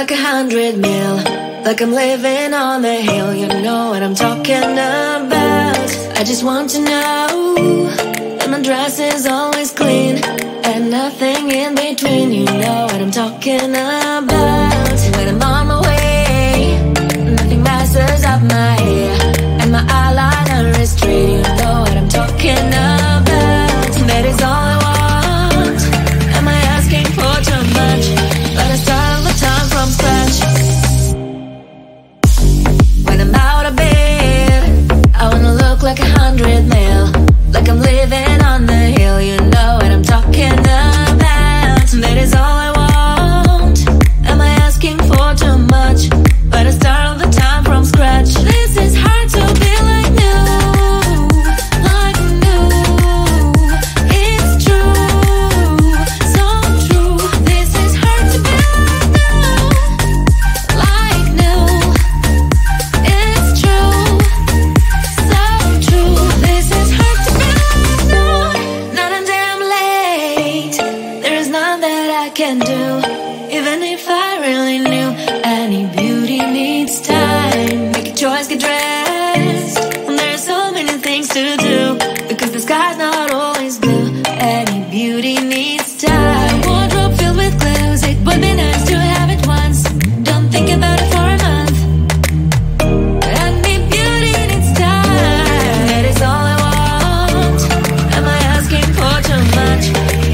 like 100 mil, like I'm living on the hill. You know what I'm talking about. I just want to know that my dress is always clean and nothing in between. You know what I'm talking about. When I'm on my way, nothing messes up my hair, and my eyeliner is straight. You know what I'm talking about. That is all I want. Am I asking for too much? But I start all the time from scratch. When I'm out of bed, I wanna look like 100 mil, like I'm living on the hill. You know what I'm talking about. That is all I want. Am I asking for too much? But I start all the time from scratch. This is hard to be like new, like new. It's true, so true. This is hard to be like new, it's true, so true. This is hard to be like new. Not a damn late. There is none that I can do, even if I really knew. Any beauty needs time. Make a choice, get dressed. And there are so many things to do, because the sky's not always blue. Any beauty needs time. Wardrobe filled with clothes, it would be nice to have it once. Don't think about it for a month. Any beauty needs time. That is all I want. Am I asking for too much?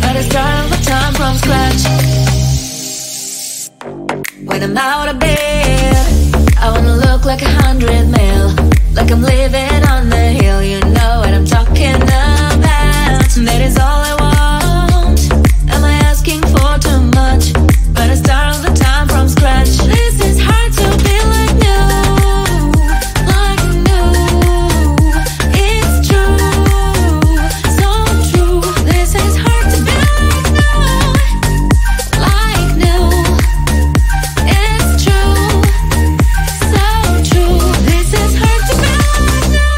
But I start all the time from scratch. When I'm out of bed, I wanna look like 100 mil, like I'm living on the hill. You know what I'm talking about. That is all I want. Am I asking for too much? But I start all the time from scratch. This is hard to be like new, like new. It's true, so true. This is hard to be like new, like new. It's true, so true. This is hard to be like new.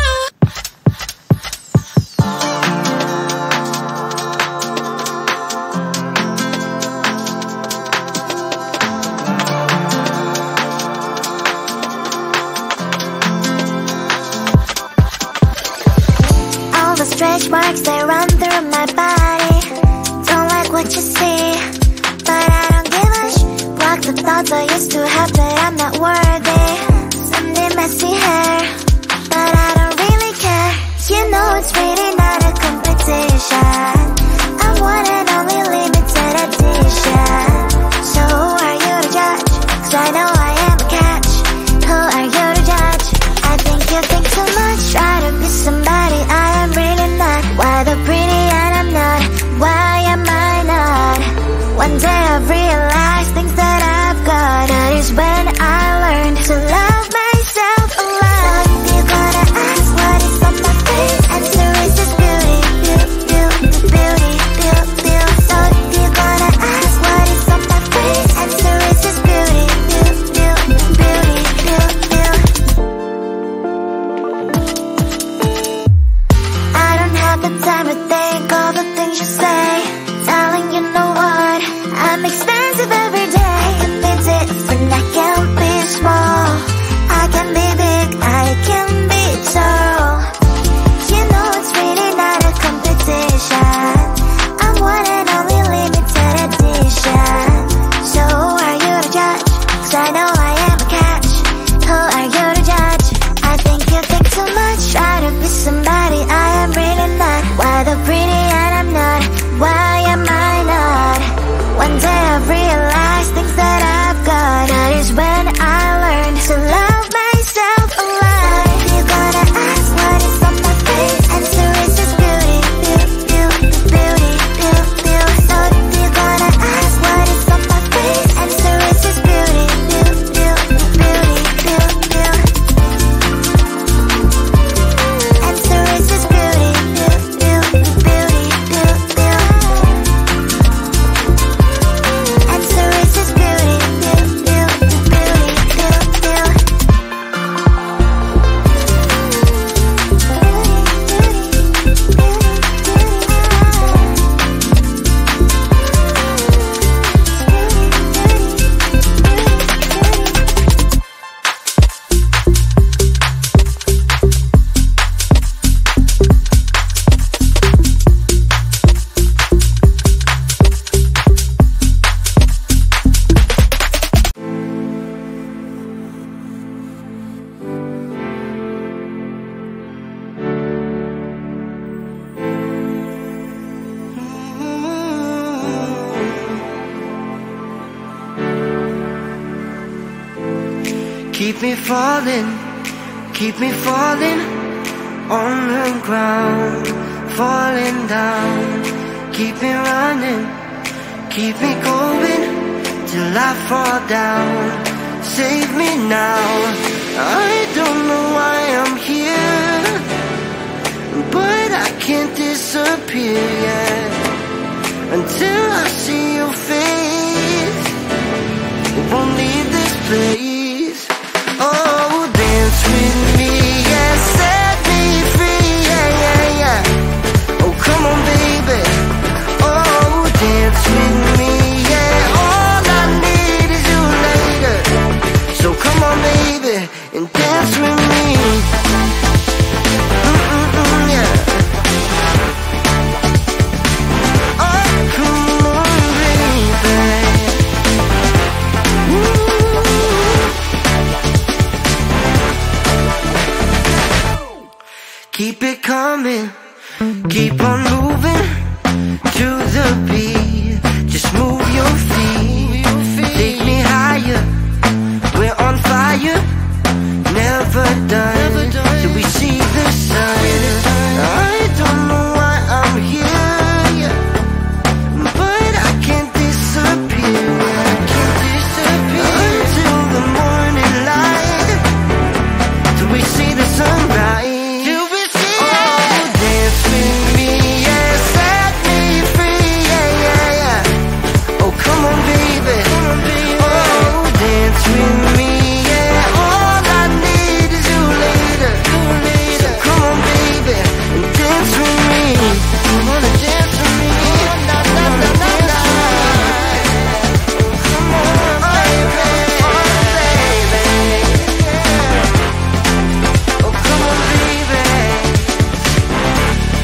All the stretch marks, they run through my body. Don't like what you see, but I don't give a block the thoughts I used to have that I'm not worthy. Someday messy hair, but I don't really care. You know it's really not a competition. I'm one and only limited edition. So who are you to judge? 'Cause I know I am a catch. Who are you to judge? I think you think too much. Try to be somebody I am really not. Why the pretty and I'm not? Why am I not? One day I've realized things that I've got. That is when I learned to love myself alone. Some people gonna ask what is on my face. Answer is just Keep me falling on the ground, falling down. Keep me running, keep me going till I fall down. Save me now. I don't know why I'm here, but I can't disappear yet until I see your face. Won't leave this place. Oh, dance with me, yeah, set me free, yeah, yeah, yeah. Oh, come on, baby. Oh, dance with me, yeah. All I need is you later. So come on, baby, and dance with me. Yeah. Oh, come on, baby. Keep it coming, keep on moving to the beat. Just move your feet, take me higher. We're on fire, never done till we see the sun. I don't know why I'm here, but I can't disappear. I can't disappear until the morning light, till we see the sunrise. With me, yeah, all I need is you later. So come on, baby, and dance with me. You wanna dance with me? Na, na, na, na, na. Come on, baby, oh, come on, baby.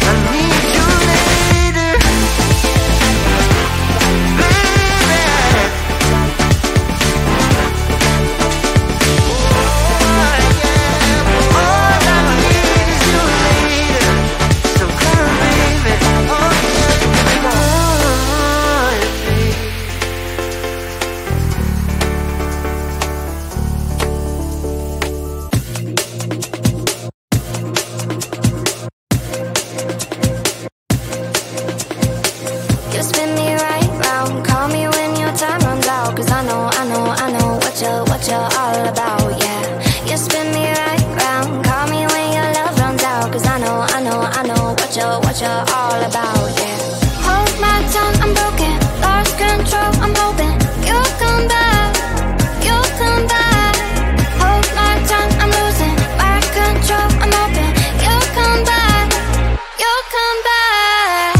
I need you later, baby. You spin me right round, call me when your time runs out. Cause I know what you're all about, yeah. You spin me right round, call me when your love runs out. Cause I know what you're all about, yeah. Hold my tongue, I'm broken, lost control, I'm hoping you'll come back, you'll come back. Hold my tongue, I'm losing my control, I'm hoping you'll come back, you'll come back.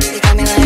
You got me like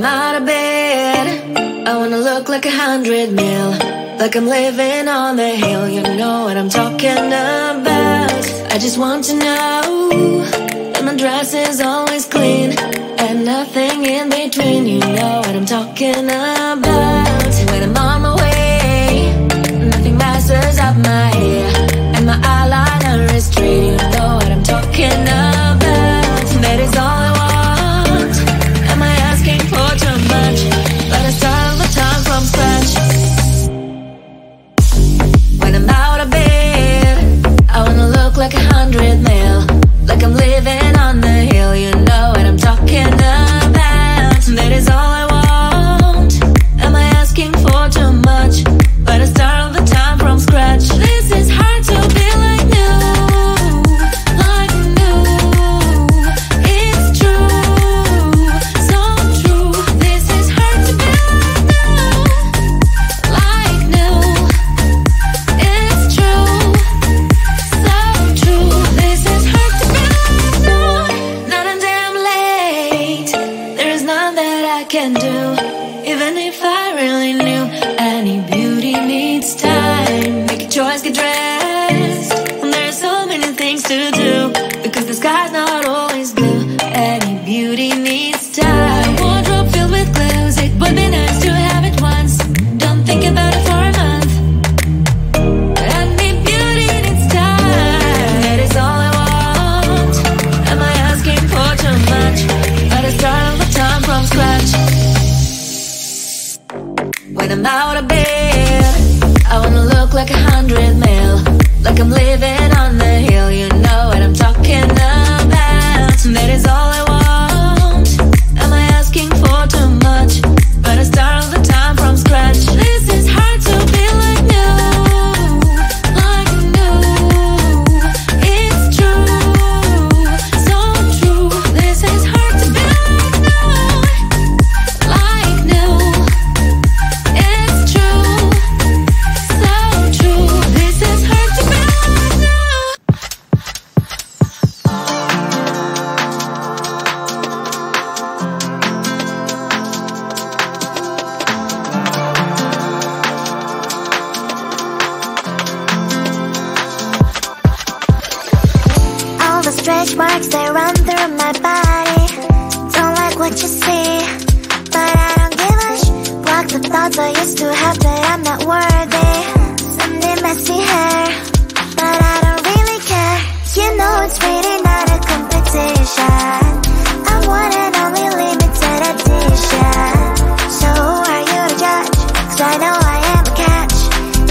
I'm out of bed, I wanna look like 100 mil, like I'm living on the hill. You know what I'm talking about. I just want to know that my dress is always clean and nothing in between. You know what I'm talking about. When I'm on my way, nothing messes up my hair, and my eyeliner is straight. You know what I'm talking about. That is all I want. Am I asking for too much? But I start all the time from scratch. When I'm out of bed, I wanna look like 100 mil, like I'm living on the hill. You know what I'm talking about. That is all I want. Am I asking for too much? But I start all the time from scratch. This is hard to be like new, like new. It's true, so true. This is hard to be like new, it's true, so true. This is hard to be like new. Not a damn late. There is none that I can do, even if I really knew. Any beauty needs time. Make a choice, get dressed. And there are so many things to do, because the sky's not always blue. Any beauty needs time. Wardrobe filled with clues. It would be nice to have it once. Don't think about it for a month. Any beauty needs time. That is all I want. Am I asking for too much? But I start all the time from scratch. When I'm out of bed, I wanna look like 100 mil, like I'm living on the hill. You know what I'm talking about. That is all I want. Am I asking for too much? But I start all the time from scratch. This is hard to be like new, like new. It's true, so true. This is hard to be like new. It's true, so true. This is hard to be like new. All the stretch marks, they run through my body. Don't like what you see, but I don't give a block the thoughts I used to have that I'm not worthy. Someday messy hair, but I don't really care. You know it's really not a competition. I'm one and only limited edition. So who are you to judge? 'Cause I know I am a catch.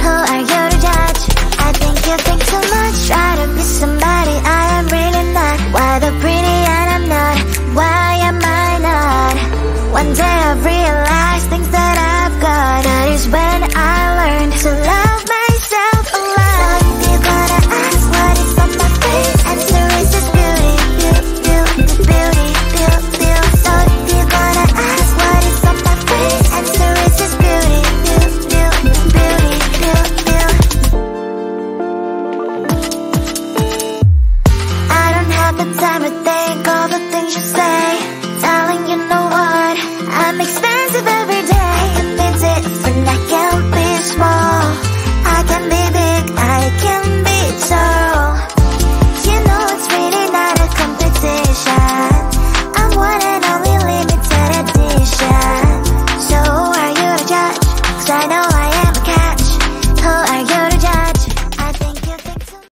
Who are you to judge? I think you think too much. Try to be somebody I am really not. Why the pretty and I'm not? Why am I not? One day